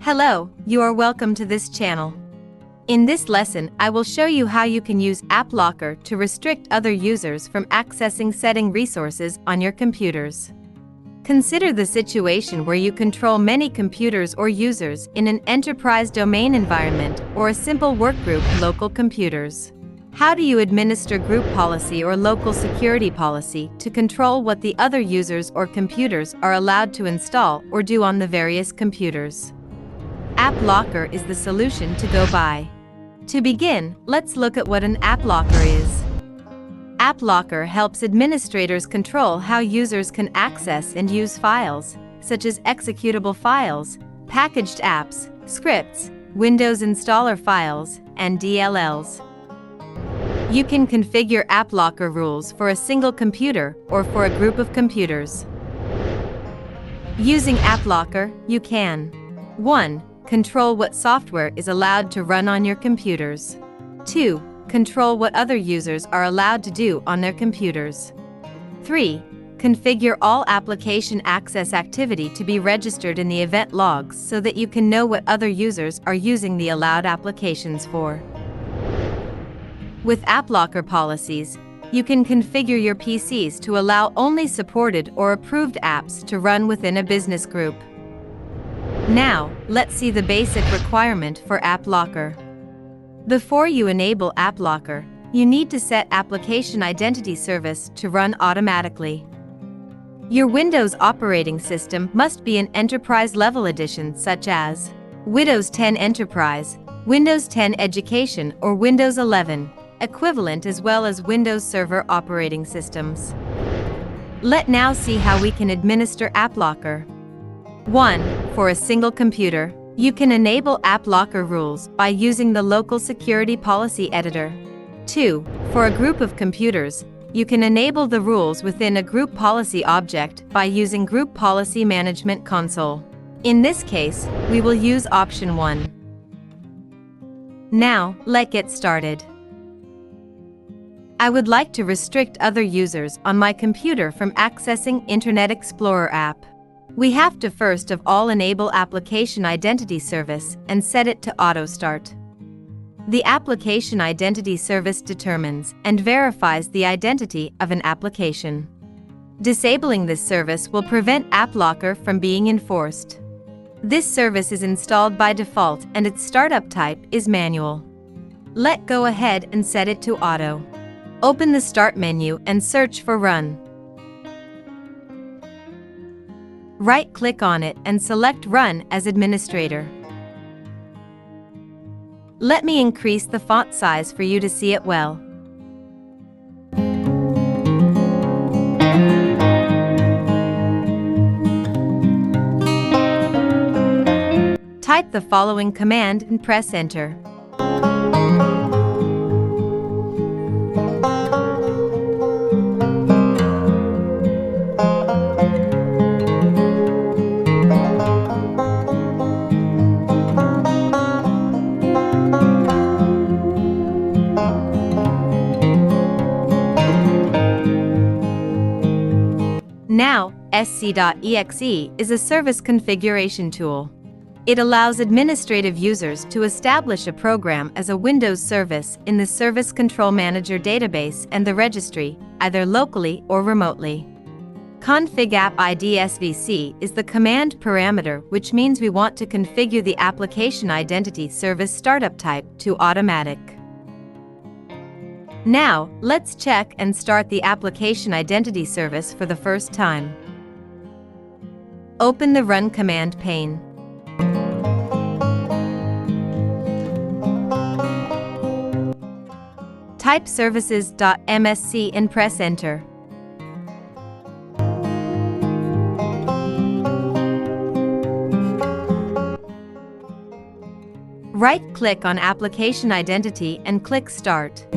Hello, you are welcome to this channel. In this lesson, I will show you how you can use Applocker to restrict other users from accessing setting resources on your computers. Consider the situation where you control many computers or users in an enterprise domain environment or a simple workgroup local computers. How do you administer group policy or local security policy to control what the other users or computers are allowed to install or do on the various computers? Applocker is the solution to go by. To begin, let's look at what an Applocker is. Applocker helps administrators control how users can access and use files, such as executable files, packaged apps, scripts, Windows installer files, and DLLs. You can configure Applocker rules for a single computer or for a group of computers. Using Applocker, you can 1. Control what software is allowed to run on your computers. 2. Control what other users are allowed to do on their computers. 3. Configure all application access activity to be registered in the event logs so that you can know what other users are using the allowed applications for. With Applocker policies, you can configure your PCs to allow only supported or approved apps to run within a business group. Now, let's see the basic requirement for Applocker. Before you enable Applocker, you need to set Application Identity Service to run automatically. Your Windows operating system must be an enterprise-level edition such as Windows 10 Enterprise, Windows 10 Education or Windows 11, equivalent as well as Windows Server operating systems. Let's now see how we can administer Applocker. 1. For a single computer, you can enable Applocker rules by using the Local Security Policy Editor. 2. For a group of computers, you can enable the rules within a Group Policy object by using Group Policy Management Console. In this case, we will use option 1. Now, let's get started. I would like to restrict other users on my computer from accessing Internet Explorer app. We have to first of all enable Application Identity Service and set it to Auto Start. The Application Identity Service determines and verifies the identity of an application. Disabling this service will prevent Applocker from being enforced. This service is installed by default and its startup type is manual. Let's go ahead and set it to Auto. Open the Start menu and search for Run. Right-click on it and select Run as administrator. Let me increase the font size for you to see it well. Type the following command and press Enter. Now, sc.exe is a service configuration tool. It allows administrative users to establish a program as a Windows service in the Service Control Manager database and the registry, either locally or remotely. Config app ID SVC is the command parameter, which means we want to configure the Application Identity Service startup type to automatic. Now, let's check and start the Application Identity Service for the first time. Open the Run command pane. Type services.msc and press Enter. Right-click on Application Identity and click Start.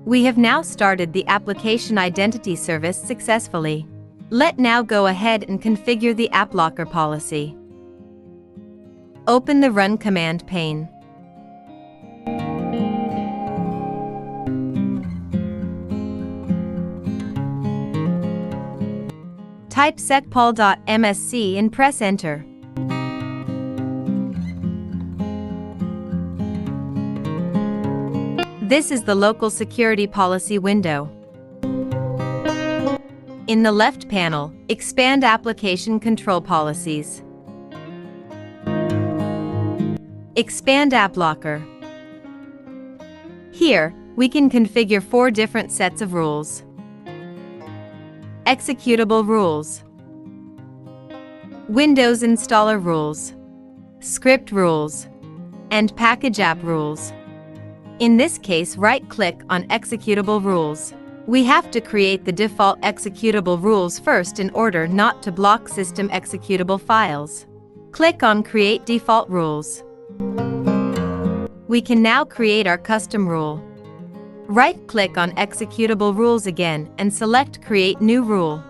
We have now started the Application Identity Service successfully. Let's now go ahead and configure the Applocker policy. Open the Run command pane. Type secpol.msc and press enter. This is the local security policy window. In the left panel, expand application control policies. Expand Applocker. Here, we can configure 4 different sets of rules. Executable rules, Windows installer rules, script rules, and package app rules. In this case, right-click on Executable Rules. We have to create the default executable rules first in order not to block system executable files. Click on Create Default Rules. We can now create our custom rule. Right-click on Executable Rules again and select Create New Rule.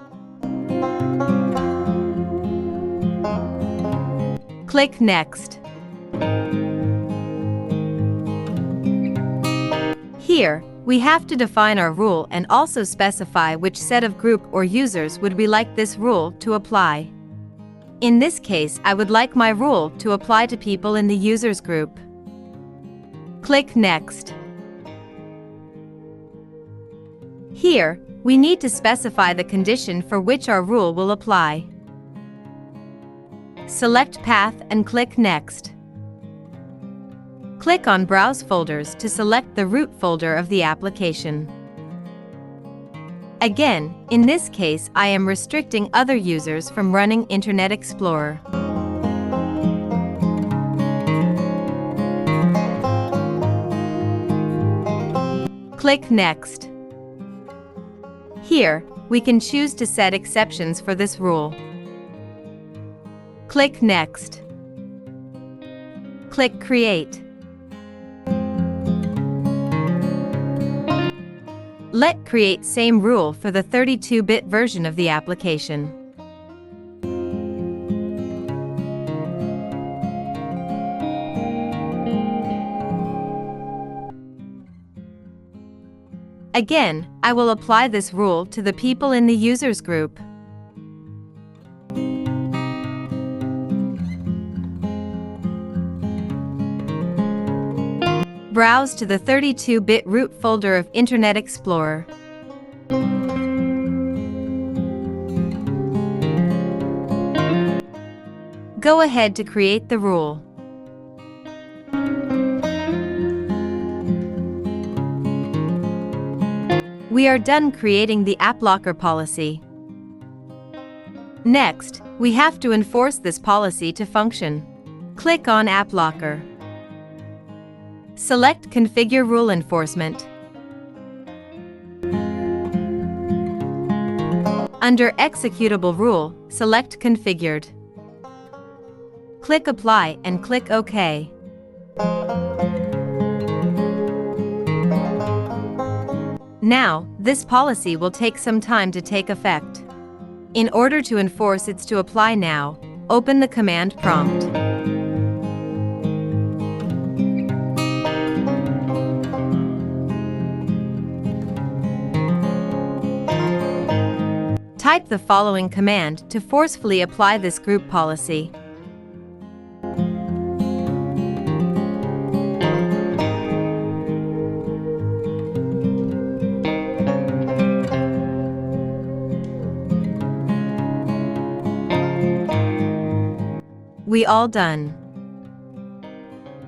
Click Next. Here, we have to define our rule and also specify which set of group or users would we like this rule to apply. In this case, I would like my rule to apply to people in the users group. Click Next. Here, we need to specify the condition for which our rule will apply. Select Path and click Next. Click on Browse Folders to select the root folder of the application. Again, in this case, I am restricting other users from running Internet Explorer. Click Next. Here, we can choose to set exceptions for this rule. Click Next. Click Create. Let create same rule for the 32-bit version of the application. Again, I will apply this rule to the people in the users group. Browse to the 32-bit root folder of Internet Explorer. Go ahead to create the rule. We are done creating the Applocker policy. Next, we have to enforce this policy to function. Click on Applocker. Select Configure Rule Enforcement. Under Executable Rule, select Configured. Click Apply and click OK. Now, this policy will take some time to take effect. In order to enforce it to apply now, open the command prompt. Type the following command to forcefully apply this group policy. We all done.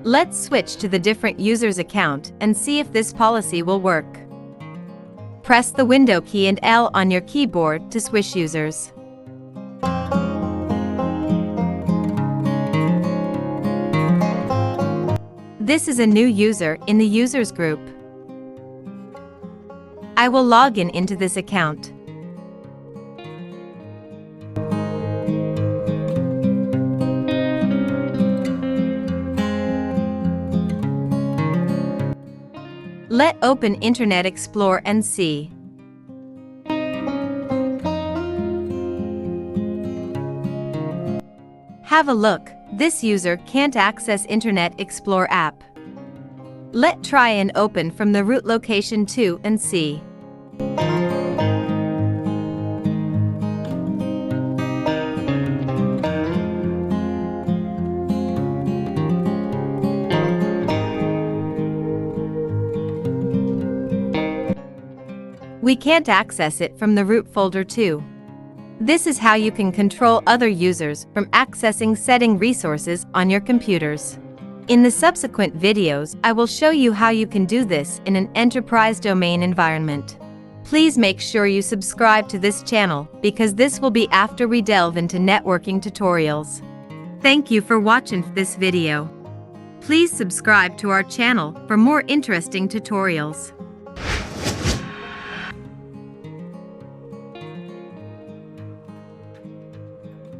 Let's switch to the different users account and see if this policy will work. Press the window key and L on your keyboard to switch users. This is a new user in the users group. I will log in into this account. Let open Internet Explorer and see. Have a look, this user can't access Internet Explorer app. Let try and open from the root location too and see. We can't access it from the root folder too. This is how you can control other users from accessing setting resources on your computers. In the subsequent videos, I will show you how you can do this in an enterprise domain environment. Please make sure you subscribe to this channel because this will be after we delve into networking tutorials. Thank you for watching this video. Please subscribe to our channel for more interesting tutorials.